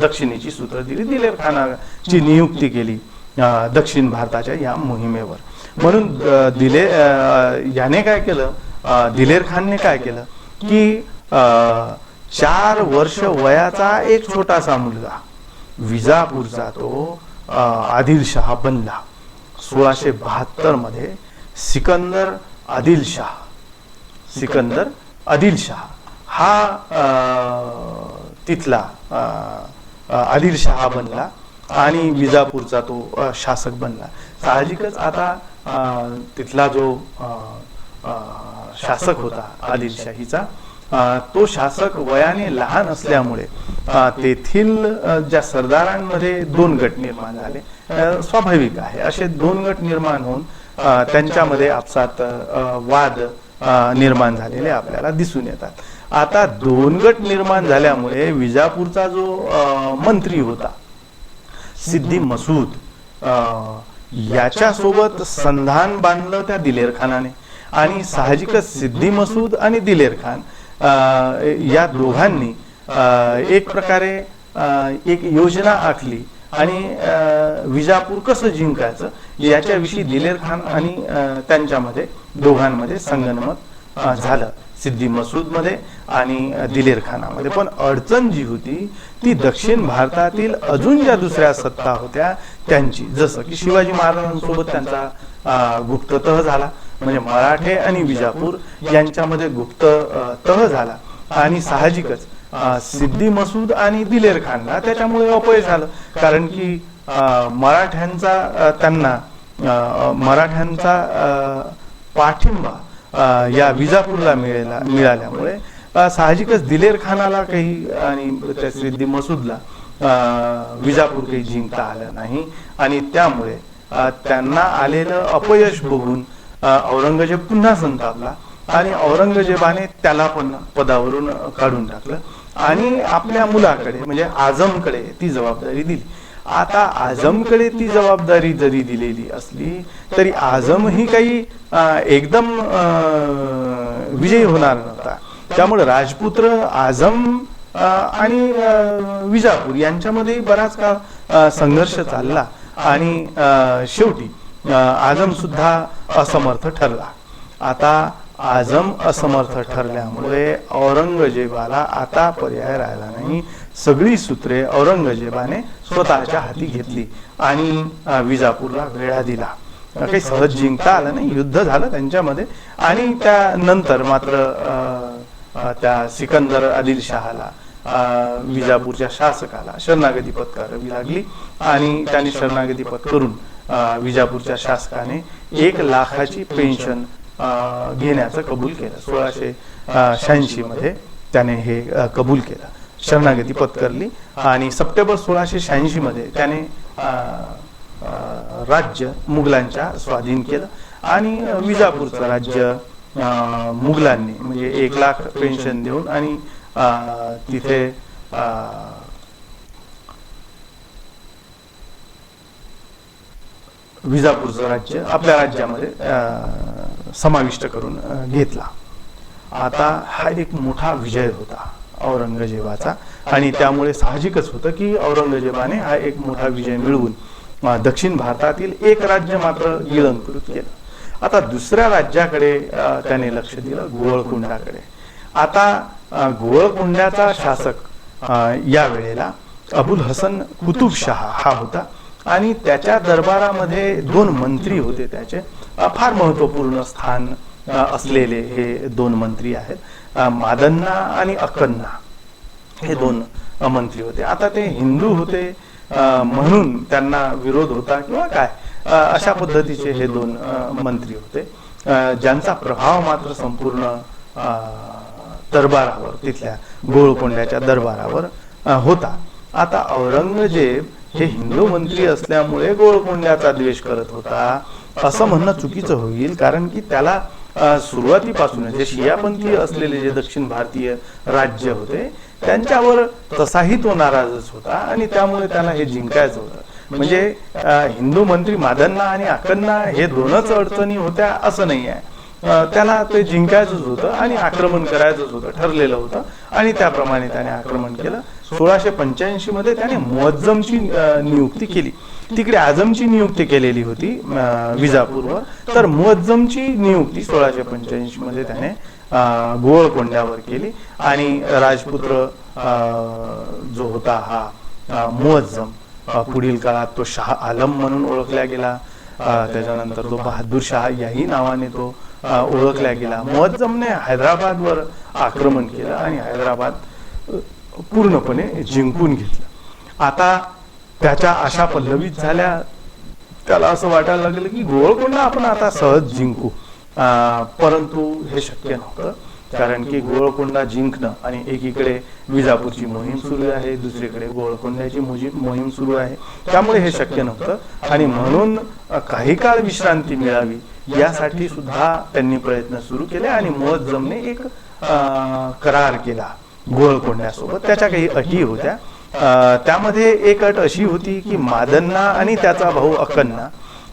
दक्षिणेची सूत्र दिली. दिलेर खानाची नियुक्ती केली दक्षिण भारताच्या या मोहिमेवर. म्हणून याने काय केलं, दिलेर खानने काय केलं की 4 वर्ष वयाचा एक छोटासा मुलगा विजापूरचा तो आदिलशाह बनला. 1672 मध्ये सिकंदर आदिलशाह सिकंदर आदिलशाह हा तिथला आदिलशाह बनला आणि विजापूरचा तो शासक बनला. साहजिकच आता तिथला जो शासक होता आदिलशाहीचा, तो शासक वयाने लहान असल्यामुळे तेथील ज्या सरदारांमध्ये दोन गट निर्माण झाले. स्वाभाविक आहे, असे दोन गट निर्माण होऊन त्यांच्यामध्ये आपसात वाद निर्माण झालेले आपल्याला दिसून येतात. आता दोन गट निर्माण झाल्यामुळे विजापूरचा जो मंत्री होता सिद्दी मसूद, याच्यासोबत संधान बांधलं त्या दिलेर खानाने. आणि साहजिकच सिद्दी मसूद आणि दिलेर खान या दोघांनी एक प्रकारे एक योजना आखली आणि विजापूर कसं जिंकायचं याच्याविषयी दिलेर खान आणि त्यांच्यामध्ये दोघांमध्ये संगनमत झालं, सिद्दी मसूद मध्ये आणि दिलेर खानामध्ये. पण अडचण जी होती ती दक्षिण भारतातील अजून ज्या दुसऱ्या सत्ता होत्या त्यांची, जसं की शिवाजी महाराजांसोबत त्यांचा गुप्त तह झाला, म्हणजे मराठे आणि विजापूर यांच्यामध्ये गुप्त तह झाला. आणि साहजिकच सिद्दी मसूद आणि दिलेर खानला त्याच्यामुळे अपयश आलं, कारण की मराठ्यांचा पाठिंबा या विजापूरला मिळाल्यामुळे साहजिकच दिलेर खानाला काही आणि त्या सिद्दी मसूदला विजापूर काही जिंकता आलं नाही. आणि त्यामुळे त्यांना आलेलं अपयश बघून औरंगजेब पुन्हा संतापला आणि औरंगजेबाने त्याला पण पदावरून काढून टाकलं आणि आपल्या मुलाकडे म्हणजे आझमकडे ती जबाबदारी दिली. आता आझमकडे ती जबाबदारी जरी दिलेली असली तरी आझम ही काही एकदम विजयी होणार नव्हता. त्यामुळे राजपुत्र आझम आणि विजापूर यांच्यामध्ये बराच काळ संघर्ष चालला आणि शेवटी आझम सुद्धा असमर्थ ठरला. आता आझम असमर्थ ठरल्यामुळे औरंगजेबाला आता पर्याय राहिला नाही. सगळी सूत्रे औरंगजेबाने स्वतःच्या हाती घेतली आणि विजापूरला वेढा दिला. काही सहज जिंकता आलं नाही, युद्ध झालं त्यांच्यामध्ये. आणि त्यानंतर मात्र त्या सिकंदर आदिलशहाला विजापूरच्या शासकाला शरणागती पत्करावी लागली आणि त्यांनी शरणागती पत्करून विजापूरच्या शासकाने 1 लाखाची पेन्शन घेण्याचं कबूल केलं. 1686 मध्ये त्याने हे कबूल केलं, शरणागती पत्करली. आणि सप्टेंबर 1686 मध्ये त्याने राज्य मुघलांच्या स्वाधीन केलं आणि विजापूरचं राज्य मुघलांनी म्हणजे 1 लाख पेन्शन देऊन आणि तिथे विजापूरचं राज्य आपल्या राज्यामध्ये समाविष्ट करून घेतला. आता हा एक मोठा विजय होता औरंगजेबाचा आणि त्यामुळे साहजिकच होतं की औरंगजेबाने हा एक मोठा विजय मिळवून दक्षिण भारतातील एक राज्य मात्र गिळंकृत केलं. आता दुसऱ्या राज्याकडे त्याने लक्ष दिलं, गोवळकोंडाकडे. आता गोवळकोंड्याचा शासक या वेळेला अबुल हसन कुतुबशाह हा होता आणि त्याच्या दरबारामध्ये 2 मंत्री होते. त्याचे फार महत्वपूर्ण स्थान असलेले हे 2 मंत्री आहेत, मादन्ना आणि अक्कन्ना हे 2 मंत्री होते. आता ते हिंदू होते म्हणून त्यांना विरोध होता किंवा काय, अशा पद्धतीचे हे 2 मंत्री होते ज्यांचा प्रभाव मात्र संपूर्ण दरबारावर, तिथल्या गोवळकोंड्याच्या दरबारावर होता. आता औरंगजेब हे हिंदू मंत्री असल्यामुळे गोवळकोंड्याचा द्वेष करत होता असं म्हणणं चुकीचं होईल, कारण की त्याला सुरुवातीपासून जे शियापंथी असलेले जे दक्षिण भारतीय राज्य होते त्यांच्यावर तसाही तो नाराजच होता आणि त्यामुळे त्याला हे जिंकायचं होतं. म्हणजे हिंदू मंत्री मादन्ना आणि अक्कन्ना हे 2च अडचणी होत्या असं नाही आहे, त्याला ते जिंकायचंच होतं आणि आक्रमण करायचंच होतं, ठरलेलं होतं आणि त्याप्रमाणे त्याने आक्रमण केलं. 1685 मध्ये त्याने मुअज्जमची नियुक्ती केली. तिकडे आझमची नियुक्ती केलेली होती विजापूरवर, तर मुअज्जमची नियुक्ती 1685 मध्ये त्याने गोवळकोंड्यावर केली आणि राजपुत्र जो होता हा मुअज्जम पुढील काळात तो शाह आलम म्हणून ओळखला गेला. त्याच्यानंतर तो बहादूर शाह याही नावाने तो ओळखला गेला. मुअज्जमने हैदराबादवर आक्रमण केलं आणि हैदराबाद पूर्णपणे जिंकून घेतलं. आता त्याच्या आशा पल्लवित झाल्या. त्याला असं वाटायला लागलं की गोवळकोंडा आपण आता सहज जिंकू, परंतु हे शक्य नव्हतं. कारण की गोवळकोंडा जिंकणं आणि एकीकडे विजापूरची मोहीम सुरू आहे, दुसरीकडे गोवळकोंड्याची मोहीम सुरू आहे, त्यामुळे हे शक्य नव्हतं. आणि म्हणून काही काळ विश्रांती मिळावी यासाठी सुद्धा त्यांनी प्रयत्न सुरू केले आणि मुअज्जमने एक करार केला गोवळकोंड्यासोबत. त्याच्या काही अटी होत्या. त्यामध्ये एक अट अशी होती की मादन्ना आणि त्याचा भाऊ अक्कन्ना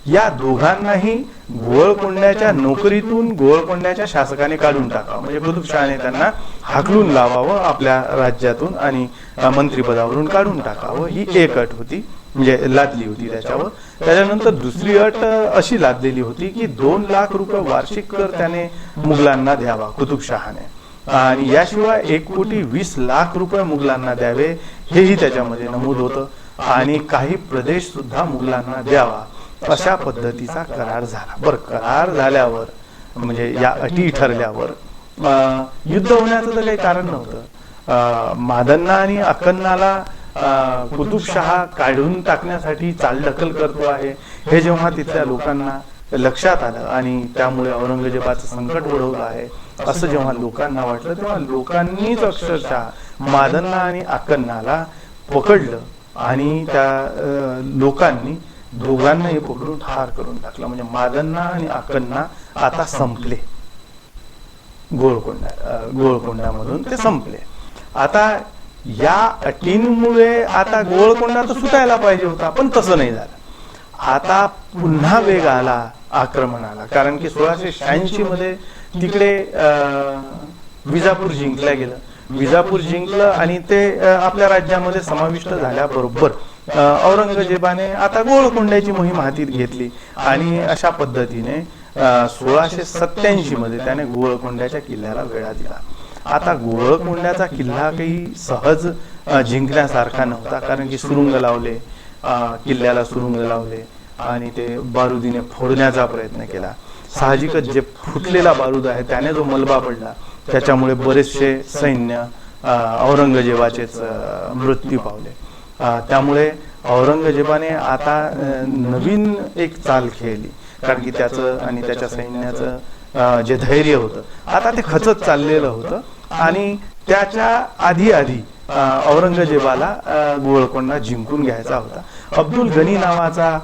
या दोघांनाही गोवळकोंड्याच्या नोकरीतून गोवळकोंड्याच्या शासकाने काढून टाकावं, म्हणजे कुतुबशहाने त्यांना हाकलून लावावं आपल्या राज्यातून आणि मंत्रिपदावरून काढून टाकावं, ही एक अट होती, म्हणजे लादली होती त्याच्यावर. त्याच्यानंतर दुसरी अट अशी लादलेली होती की 2 लाख रुपये वार्षिक कर त्याने मुघलांना द्यावा कुतुबशहाने, आणि याशिवाय 1,20,00,000 रुपये मुघलांना द्यावे हेही त्याच्यामध्ये नमूद होतं, आणि काही प्रदेश सुद्धा मुघलांना द्यावा, अशा पद्धतीचा करार झाला. बरं, करार झाल्यावर म्हणजे या अटी ठरल्यावर युद्ध होण्याचं तर काही कारण नव्हतं. मादन्ना आणि अक्कन्नाला कुतुबशहा काढून टाकण्यासाठी चालढकल करतो आहे हे जेव्हा तिथल्या लोकांना लक्षात आलं आणि त्यामुळे औरंगजेबाचं संकट ओढवलं आहे असं जेव्हा लोकांना वाटलं, तेव्हा लोकांनीच अक्षरशः मादन्ना आणि अक्कन्नाला पकडलं आणि त्या लोकांनी दोघांनाही पकडून ठार करून टाकलं. म्हणजे मादन्ना आणि अक्कन्ना आता संपले, गोवळकोंड्यामधून ते संपले. आता या अटींमुळे आता गोवळकोंडा तर सुटायला पाहिजे होता, पण तसं नाही झालं. आता पुन्हा वेग आला आक्रमणाला, कारण की 1686 मध्ये तिकडे विजापूर जिंकल्या गेलं. विजापूर जिंकलं आणि ते आपल्या राज्यामध्ये समाविष्ट झाल्याबरोबर औरंगजेबाने आता गोवळकोंड्याची मोहीम हाती घेतली आणि अशा पद्धतीने 1687 मध्ये त्याने गोवळकोंड्याच्या किल्ल्याला वेढा दिला. आता गोवळकोंड्याचा किल्ला काही सहज जिंकण्यासारखा नव्हता, कारण की सुरुंग लावले, किल्ल्याला सुरुंग लावले आणि ते बारुदीने फोडण्याचा प्रयत्न केला. साहजिकच जे फुटलेला बारूद आहे त्याने जो मलबा पडला त्याच्यामुळे बरेचसे सैन्य औरंगजेबाचेच मृत्यू पावले. त्यामुळे औरंगजेबाने आता नवीन एक चाल खेळली, कारण की त्याचं आणि त्याच्या सैन्याचं जे धैर्य होतं आता ते खचत चाललेलं होतं आणि त्याच्या आधी औरंगजेबाला गोवळकोंडा जिंकून घ्यायचा होता. अब्दुल गनी नावाचा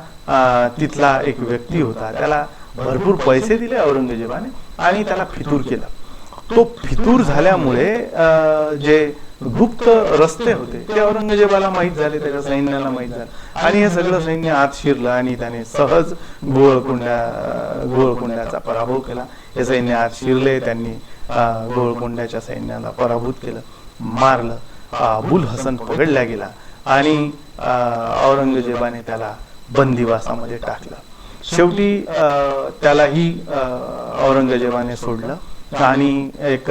तिथला एक व्यक्ती होता, त्याला भरपूर पैसे दिले औरंगजेबाने आणि त्याला फितूर केलं. तो फितूर झाल्यामुळे जे गुप्त रस्ते होते ते औरंगजेबाला माहीत झाले, त्याच्या सैन्याला माहीत झाले आणि हे सगळं सैन्य आत शिरलं आणि त्याने सहज गोवळकोंड्याचा पराभव केला. हे सैन्य आत शिरले, त्यांनी गोवळकोंड्याच्या सैन्याला पराभूत केलं, मारलं. अबुल हसन पकडला गेला आणि औरंगजेबाने त्याला बंदिवासामध्ये टाकलं. शेवटी त्यालाही औरंगजेबाने सोडलं आणि एक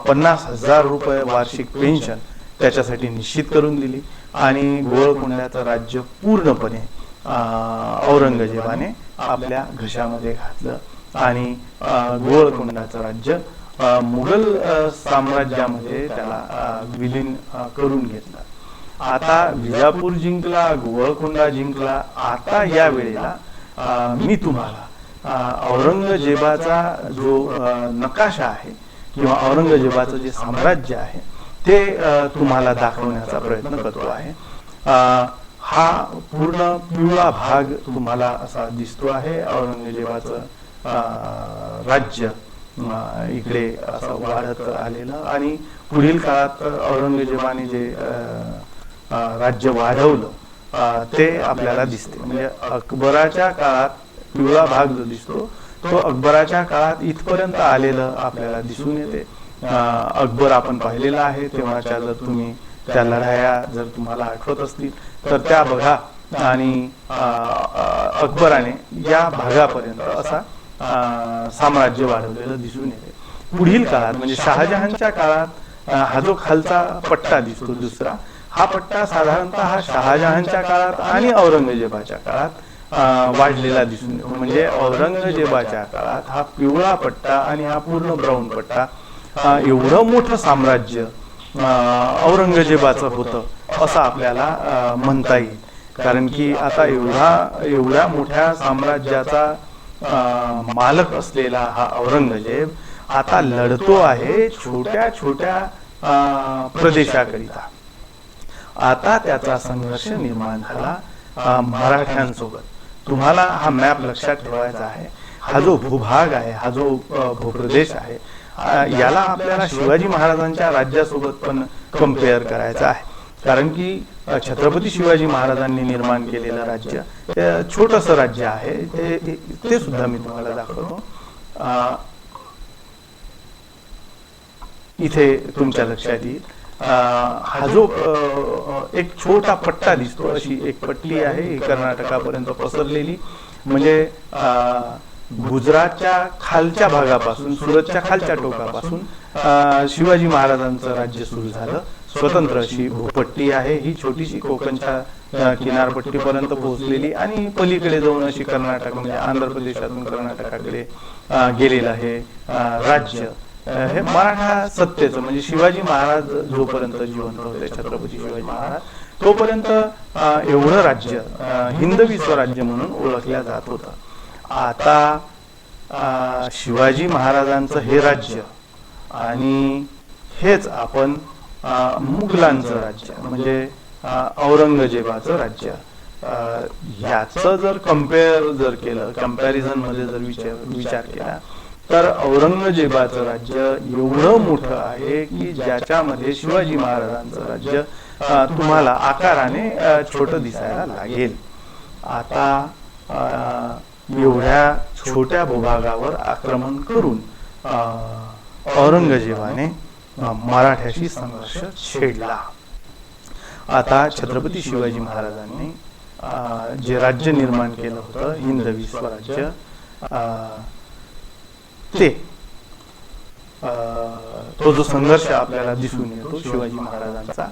50,000 रुपये वार्षिक पेन्शन त्याच्यासाठी निश्चित करून दिली आणि गोवळकोंड्याचं राज्य पूर्णपणे औरंगजेबाने आपल्या घशामध्ये घातलं आणि गोवळकोंड्याचं राज्य मुघल साम्राज्यामध्ये त्याला विलीन करून घेतलं. आता विजापूर जिंकला, गोवळकोंडा जिंकला. आता या वेळेला मी तुम्हाला औरंगजेबाचा जो नकाशा आहे किंवा औरंगजेबाचं जे साम्राज्य आहे ते तुम्हाला दाखवण्याचा प्रयत्न करतो आहे. हा पूर्ण पिवळा भाग तुम्हाला असा दिसतो आहे. औरंगजेबाचं राज्य इकडे असं वाढत आलेलं आणि पुढील काळात औरंगजेबाने जे राज्य वाढवलं ते आपल्याला दिसते. म्हणजे अकबराच्या काळात पिवळा भाग जो दिसतो तो अकबराच्या काळात इथपर्यंत आलेलं आपल्याला दिसून येते. अकबर आपण पाहिलेला आहे, तेव्हाच्या जर तुम्ही त्या लढाया जर तुम्हाला आठवत असतील तर त्या बघा. आणि अकबराने या भागापर्यंत असा साम्राज्य वाढवलेलं दिसून येते. पुढील काळात म्हणजे शहाजहानच्या काळात हा जो खालचा पट्टा दिसतो दुसरा, हा पट्टा साधारणतः शहाजहानच्या काळात आणि औरंगजेबाच्या काळात वाढलेला दिसून येतो. म्हणजे औरंगजेबाच्या काळात हा पिवळा पट्टा आणि हा पूर्ण ब्राऊन पट्टा एवढं मोठं साम्राज्य औरंगजेबाचं होतं असं आपल्याला म्हणता येईल. कारण की आता एवढ्या मोठ्या साम्राज्याचा मालक असलेला हा औरंगजेब आता लढतो आहे छोट्या छोट्या प्रदेशाकरिता. आता त्याचा संघर्ष निर्माण झाला मराठ्यांसोबत. तुम्हाला हा मॅप लक्षात ठेवायचा आहे. हा जो भूभाग आहे, हा जो भूप्रदेश आहे, याला आपल्याला शिवाजी महाराजांच्या राज्यासोबत पण कम्पेअर करायचं आहे. कारण की छत्रपती शिवाजी महाराजांनी निर्माण केलेलं राज्य छोटंसं राज्य आहे. ते सुद्धा मी तुम्हाला दाखवतो. इथे तुमच्या लक्षात येईल हा जो एक छोटा पट्टा दिसतो, अशी एक पट्टी आहे ही कर्नाटकापर्यंत पसरलेली. म्हणजे गुजरातच्या खालच्या भागापासून, सुरतच्या खालच्या टोकापासून शिवाजी महाराजांचं राज्य सुरू झालं. स्वतंत्र अशी भूपट्टी आहे ही, छोटीशी कोकणच्या किनारपट्टीपर्यंत पोहोचलेली आणि पलीकडे जाऊन अशी कर्नाटक म्हणजे आंध्र प्रदेशातून कर्नाटकाकडे गेलेलं आहे राज्य. हे मराठा सत्तेचं म्हणजे शिवाजी महाराज जोपर्यंत जिवंत होते, छत्रपती शिवाजी महाराज, तोपर्यंत एवढं राज्य हिंदवी स्वराज्य म्हणून ओळखल्या जात होतं. आता शिवाजी महाराजांचं हे राज्य आणि हेच आपण मुघलांचं राज्य म्हणजे औरंगजेबाचं राज्य ह्याचं जर जर केलं, कंपॅरिझन मध्ये जर विचार केला, तर औरंगजेबाचं राज्य एवढं मोठं आहे की ज्याच्यामध्ये शिवाजी महाराजांचं राज्य तुम्हाला आकाराने छोटं दिसायला लागेल. आता एवढ्या छोट्या भूभागावर आक्रमण करून औरंगजेबाने मराठ्याशी संघर्ष छेडला. आता छत्रपती शिवाजी महाराजांनी जे राज्य निर्माण केलं होतं हिंदवी स्वराज्य, ते तो जो संघर्ष आपल्याला दिसून येतो शिवाजी महाराजांचा,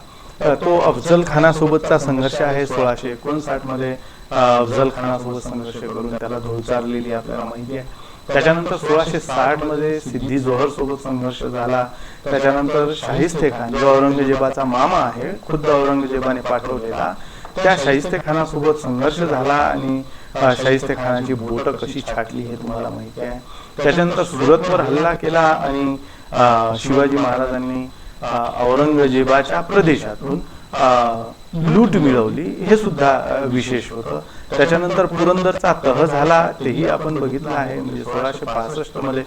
तो अफजल खानासोबतचा संघर्ष आहे. 1659 मध्ये अफजल खानासोबत संघर्ष करून त्याला धूळ चारलेली आपल्याला माहिती आहे. त्याच्यानंतर 1660 मध्ये सिद्धी जोहर सोबत संघर्ष झाला. त्याच्यानंतर शाहिस्ते खान जो औरंगजेबाचा मामा आहे, खुद्द औरंगजेबाने पाठवलेला, त्या शाहिस्ते खानासोबत संघर्ष झाला आणि शाहिस्ते खानाची बोट कशी छाटली हे तुम्हाला माहिती आहे. त्याच्यानंतर सुरतवर हल्ला केला आणि शिवाजी महाराजांनी औरंगजेबाच्या प्रदेशातून लूट मिळवली, हे सुद्धा विशेष होतं. त्याच्यानंतर पुरंदरचा तह झाला, तेही आपण बघितलं आहे. म्हणजे 1665 मध्ये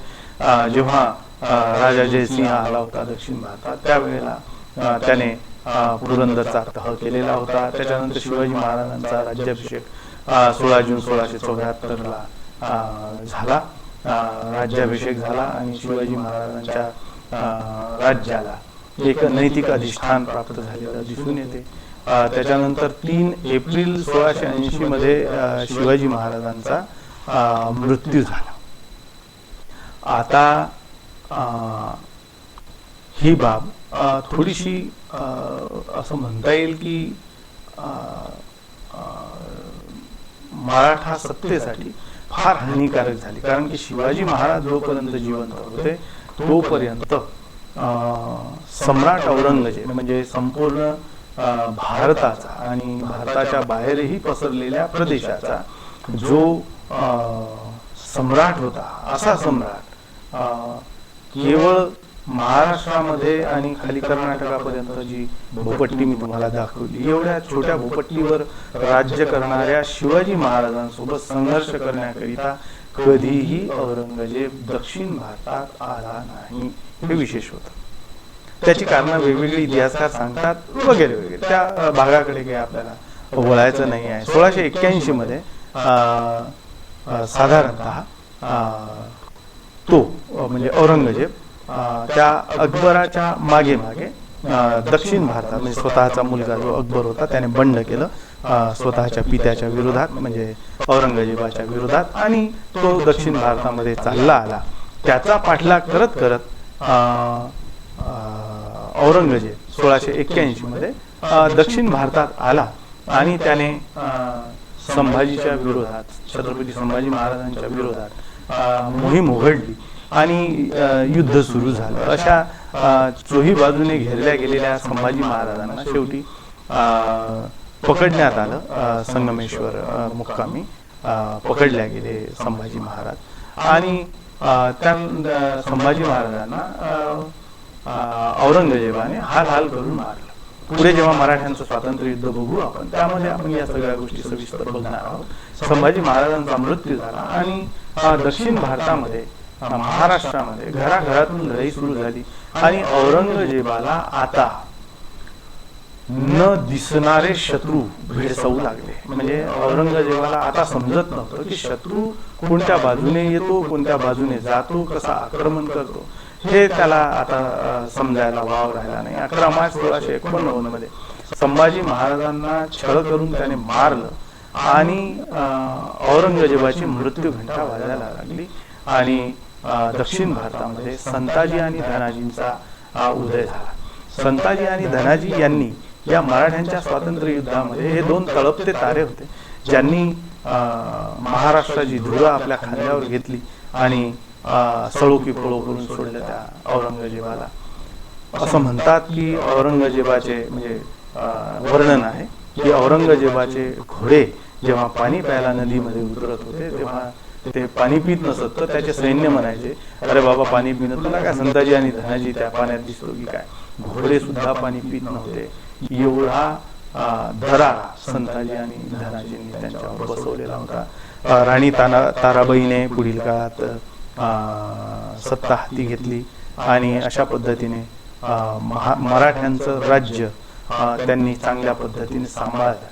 जेव्हा राजा जयसिंह आला होता दक्षिण भारतात, त्यावेळेला त्याने पुरंदरचा तह केलेला होता. त्याच्यानंतर शिवाजी महाराजांचा राज्याभिषेक 16 जून 1674 ला झाला. राज्याभिषेक झाला आणि शिवाजी महाराजांच्या राज्याला एक नैतिक अधिष्ठान प्राप्त झालेलं दिसून येते. त्याच्यानंतर 3 एप्रिल 1680 मध्ये शिवाजी महाराजांचा मृत्यू झाला. आता ही बाब थोडीशी असं म्हणता येईल की मराठा सत्तेसाठी फार हानिकारक झाली. कारण की शिवाजी महाराज जोपर्यंत जिवंत होते तोपर्यंत सम्राट औरंगजेब म्हणजे संपूर्ण भारताचा आणि भारताच्या बाहेरही पसरलेल्या प्रदेशाचा जो सम्राट होता, असा सम्राट केवळ महाराष्ट्रामध्ये आणि खाली कर्नाटकापर्यंत जी भूपट्टी मी तुम्हाला दाखवली, एवढ्या छोट्या भूपट्टीवर राज्य करणाऱ्या शिवाजी महाराजांसोबत संघर्ष करण्याकरिता कधीही औरंगजेब दक्षिण भारतात आला नाही, हे विशेष होतं. त्याची कारणं वेगवेगळी इतिहासकार सांगतात वगैरे वगैरे, त्या भागाकडे काही आपल्याला वळायचं नाही आहे. 1681 मध्ये साधारणतः तो म्हणजे औरंगजेब त्या अकबराच्या मागे मागे दक्षिण भारतात म्हणजे स्वतःचा मुलगा जो अकबर होता त्याने बंड केलं स्वतःच्या पित्याच्या विरोधात म्हणजे औरंगजेबाच्या विरोधात, आणि तो दक्षिण भारतामध्ये चालला आला. त्याचा पाठलाग करत करत औरंगजेब 1681 मध्ये दक्षिण भारतात आला आणि त्याने संभाजीच्या विरोधात, छत्रपती संभाजी महाराजांच्या विरोधात मोहीम उघडली आणि युद्ध सुरू झालं. अशा चोही बाजूने घेरल्या गेलेल्या संभाजी महाराजांना शेवटी पकडण्यात आलं. संगमेश्वर मुक्कामी पकडल्या गेले संभाजी महाराज आणि त्या संभाजी महाराजांना औरंगजेबाने हाल करून मारलं. पुढे जेव्हा मराठ्यांचं स्वातंत्र्य युद्ध बघू आपण, त्यामध्ये आपण या सगळ्या गोष्टी सविस्तर बघणार आहोत. संभाजी महाराजांचा मृत्यू झाला आणि दक्षिण भारतामध्ये, महाराष्ट्रामध्ये घराघरातून लढाई सुरू झाली आणि औरंगजेबाला आता न दिसणारे शत्रू भेडसावू लागले. म्हणजे औरंगजेबाला आता समजत नव्हतं की शत्रू कोणत्या बाजूने येतो, कोणत्या बाजूने जातो, कसा आक्रमण करतो, हे त्याला आता समजायला वाव राहिला नाही. 11 मार्च 1651 मध्ये संभाजी महाराजांना छळ करून त्याने मारलं आणि औरंगजेबाची मृत्यू घंटा वाजायला लागली आणि दक्षिण भारतामध्ये संताजी आणि धनाजींचा उदय झाला. संताजी आणि धनाजी यांनी या मराठ्यांच्या स्वातंत्र्य युद्धामध्ये हे 2 तळपते तारे होते, ज्यांनी महाराष्ट्राची धुरा आपल्या खांद्यावर घेतली आणि सळो की पळो करून सोडलं त्या औरंगजेबाला. असं म्हणतात की औरंगजेबाचे म्हणजे वर्णन आहे की औरंगजेबाचे घोडे जेव्हा पाणी प्यायला नदीमध्ये उतरत होते तेव्हा ते पाणी पित नसत तर त्याचे सैन्य म्हणायचे, अरे बाबा पाणी पिणं तुला काय, संताजी आणि धनाजी त्या पाण्यात दिसतो की काय. घोडे सुद्धा पाणी पित नव्हते. एवढा दरारा संताजी आणि धनाजींनी त्यांच्यावर बसवलेला होता. राणी ताराबाईने पुढील काळात सत्ता हाती घेतली आणि अशा पद्धतीने मराठ्यांचं राज्य त्यांनी चांगल्या पद्धतीने सांभाळलं.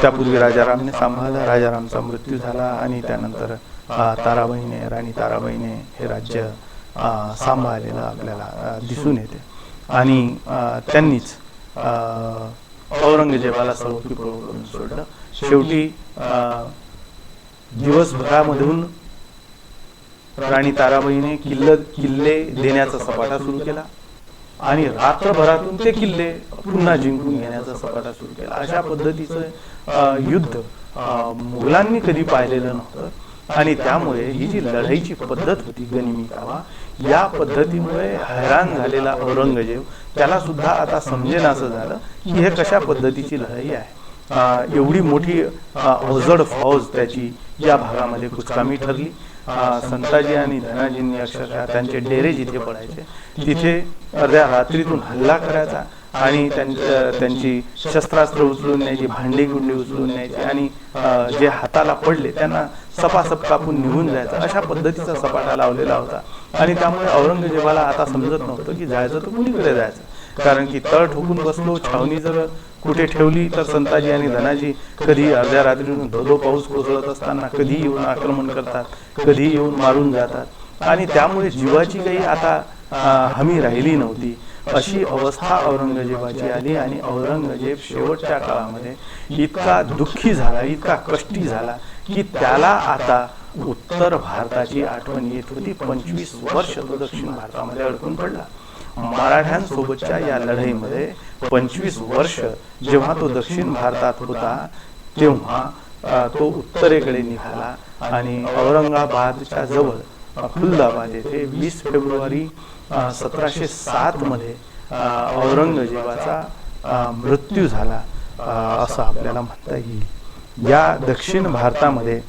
त्यापूर्वी राजारामने सांभाळलं. राजारामचा मृत्यू झाला आणि त्यानंतर राणी ताराबाईने हे राज्य सांभाळलेलं आपल्याला दिसून येते आणि त्यांनीच औरंगजेबाला सळो की पळो करून सोडलं. शेवटी दिवसभरामधून राणी ताराबाईने किल्ले देण्याचा सपाटा सुरू केला आणि रात्रभरातून ते किल्ले पुन्हा जिंकून घेण्याचा सपाटा सुरू केला. अशा पद्धतीचं युद्ध मुघलांनी कधी पाहिलेलं नव्हतं आणि त्यामुळे ही जी लढाईची पद्धत होती गनिमी कावा, या पद्धतीमुळे हैराण झालेला औरंगजेब त्याला सुद्धा आता समजेनासं झालं की हे कशा पद्धतीची लढाई आहे. एवढी मोठी अवजड फौज त्याची या भागामध्ये कुचकामी ठरली. संताजी आणि धनाजींनी अक्षरशः त्यांचे डेरे जिथे पडायचे तिथे अर्ध्या रात्रीतून हल्ला करायचा आणि त्यांची शस्त्रास्त्र उचलून न्यायची, भांडी गुंडी उचलून न्यायची आणि जे हाताला पडले त्यांना सपासप कापून निघून जायचं. अशा पद्धतीचा सपाटा लावलेला होता आणि त्यामुळे औरंगजेबाला आता समजत नव्हतं की जायचं तर कुणीकडे जायचं. कारण की तळ ठोकून बसलो, छावणी जर कुठे ठेवली तर संताजी आणि धनाजी कधी अर्ध्या रात्रीतून धोधो पाऊस कोसळत असताना कधी येऊन आक्रमण करतात, कधी येऊन मारून जातात आणि त्यामुळे जीवाची काही आता हमी राहिली नव्हती. अशी अवस्था औरंगजेबाची आली आणि औरंगजेब शेवटच्या काळामध्ये इतका दुःखी झाला, इतका कष्टी झाला की त्याला आता उत्तर भारताची आठवण येत होती. 25 वर्ष तो दक्षिण भारतामध्ये अडकून पडला. मराठ्यांसोबतच्या या लढाईमध्ये 25 वर्ष जेव्हा तो दक्षिण भारतात होता तेव्हा तो उत्तरेकडे निघाला आणि औरंगाबादच्या जवळ खुलदाबाद येथे 20 फेब्रुवारी 1707 मध्ये औरंगजेबाचा मृत्यू झाला असं आपल्याला म्हणता येईल. या दक्षिण भारतामध्ये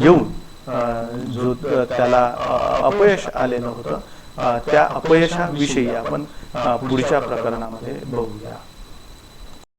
येऊन जो त्याला अपयश आलेलं होतं त्या अपयशाविषयी आपण पुढच्या प्रकरणामध्ये बघूया.